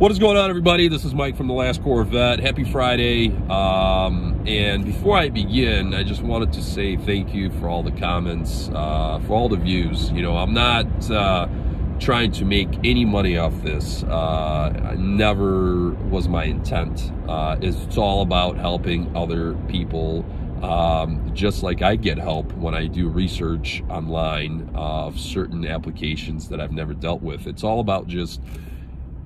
What is going on, everybody? This is Mike from The Last Corvette. Happy Friday. And before I begin, I just wanted to say thank you for all the comments, for all the views. You know, I'm not trying to make any money off this. Never was my intent. It's all about helping other people. Just like I get help when I do research online of certain applications that I've never dealt with. It's all about just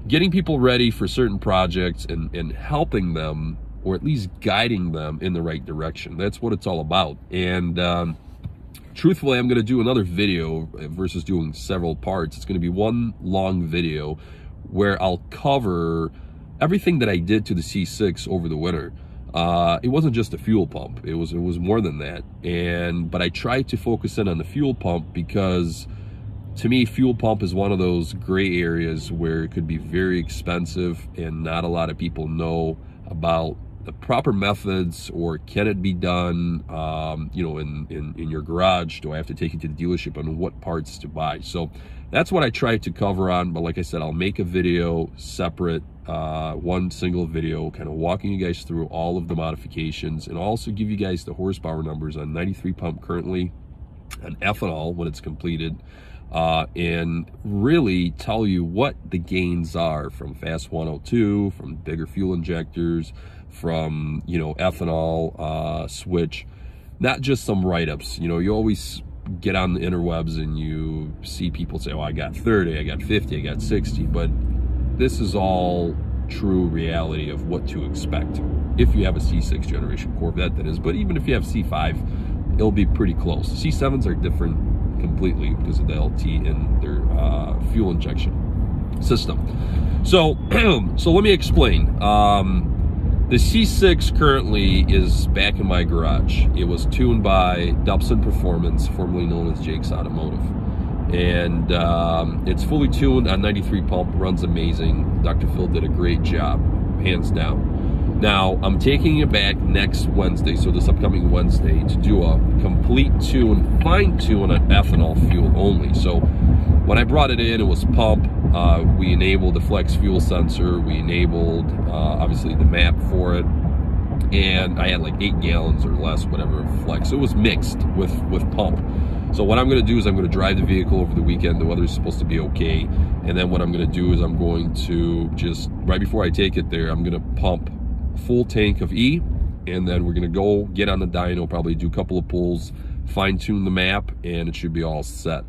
getting people ready for certain projects and helping them, or at least guiding them in the right direction. That's what it's all about. And truthfully, I'm going to do another video versus doing several parts. It's going to be one long video where I'll cover everything that I did to the C6 over the winter. It wasn't just a fuel pump. It was more than that. But I tried to focus in on the fuel pump because, to me, fuel pump is one of those gray areas where it could be very expensive and not a lot of people know about the proper methods, or can it be done, you know, in your garage? Do I have to take it to the dealership, and what parts to buy? So that's what I tried to cover on. But like I said, I'll make a video separate, one single video, kind of walking you guys through all of the modifications, and also give you guys the horsepower numbers on 93 pump currently, and ethanol when it's completed. And really tell you what the gains are from Fast 102, from bigger fuel injectors, from, you know, ethanol switch. Not just some write-ups. You know, you always get on the interwebs and you see people say, oh, I got 30, I got 50, I got 60, but this is all true reality of what to expect if you have a C6 generation Corvette, that is. But even if you have C5, it'll be pretty close. C7s are different completely because of the LT and their fuel injection system. So so let me explain. The C6 currently is back in my garage. It was tuned by Dubson Performance, formerly known as Jake's Automotive, and it's fully tuned on 93 pump. Runs amazing. Dr. Phil did a great job, hands down. Now, I'm taking it back next Wednesday, so this upcoming Wednesday, to do a complete tune, fine tune on ethanol fuel only. So when I brought it in, it was pump. We enabled the flex fuel sensor. We enabled, obviously, the map for it. And I had like 8 gallons or less, whatever, of flex. So it was mixed with pump. So what I'm going to do is I'm going to drive the vehicle over the weekend. The weather's supposed to be okay. And then what I'm going to do is I'm going to just, right before I take it there, I'm going to pump full tank of E, and then we're gonna go get on the dyno, probably do a couple of pulls, fine-tune the map, and it should be all set.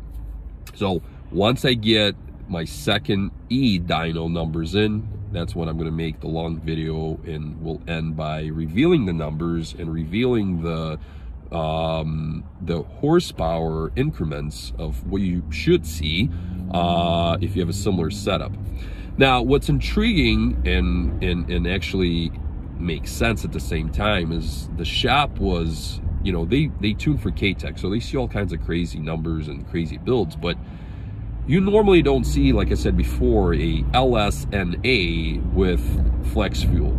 So once I get my second E dyno numbers in, that's when I'm gonna make the long video, and we'll end by revealing the numbers and revealing the horsepower increments of what you should see if you have a similar setup. Now, what's intriguing and actually makes sense at the same time is the shop was, you know, they tune for K-Tech, so they see all kinds of crazy numbers and crazy builds, but you normally don't see, like I said before, a LSNA with flex fuel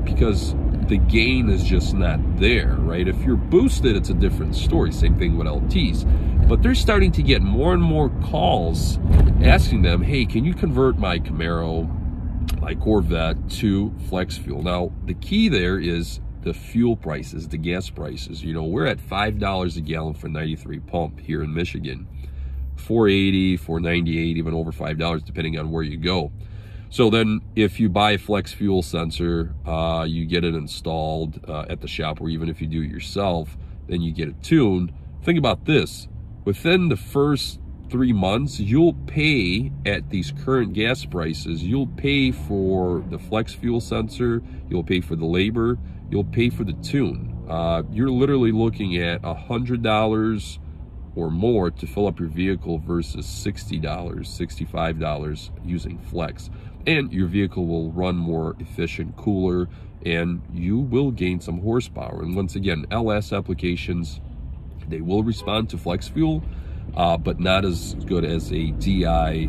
because the gain is just not there, right? If you're boosted, it's a different story. Same thing with LTs. But they're starting to get more and more calls asking them, hey, can you convert my Camaro, my Corvette, to flex fuel? Now, the key there is the fuel prices, the gas prices. You know, we're at $5 a gallon for 93 pump here in Michigan. $4.80, $4.98, even over $5, depending on where you go. So then if you buy a flex fuel sensor, you get it installed at the shop, or even if you do it yourself, then you get it tuned. Think about this. Within the first 3 months, you'll pay, at these current gas prices, you'll pay for the flex fuel sensor, you'll pay for the labor, you'll pay for the tune. You're literally looking at $100 or more to fill up your vehicle versus $60, $65 using flex. And your vehicle will run more efficient, cooler, and you will gain some horsepower. And once again, LS applications, they will respond to flex fuel, but not as good as a DI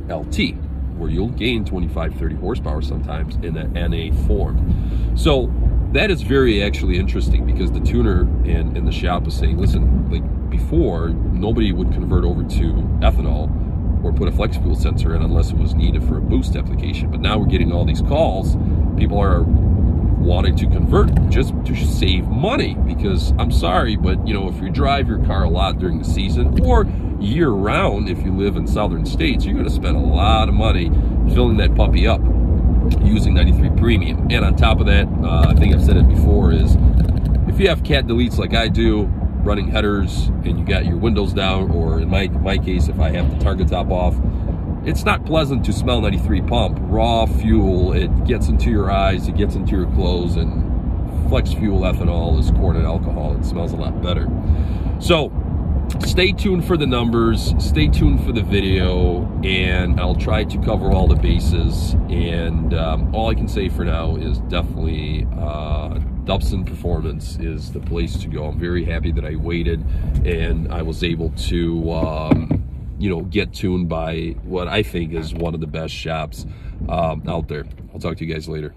LT, where you'll gain 25, 30 horsepower sometimes in an NA form. So that is very actually interesting, because the tuner in the shop is saying, listen, like before, nobody would convert over to ethanol or put a flex fuel sensor in unless it was needed for a boost application. But now we're getting all these calls. People are wanting to convert just to save money, because I'm sorry, but you know, if you drive your car a lot during the season or year round, if you live in southern states, you're going to spend a lot of money filling that puppy up using 93 Premium. And on top of that, I think I've said it before, is if you have cat deletes like I do, running headers, and you got your windows down, or in my case, if I have the target top off, it's not pleasant to smell 93 pump. Raw fuel, it gets into your eyes, it gets into your clothes, and flex fuel ethanol is corn and alcohol. It smells a lot better. So stay tuned for the numbers, stay tuned for the video, and I'll try to cover all the bases. And all I can say for now is definitely Dubson Performance is the place to go. I'm very happy that I waited and I was able to you know, get tuned by what I think is one of the best shops out there. I'll talk to you guys later.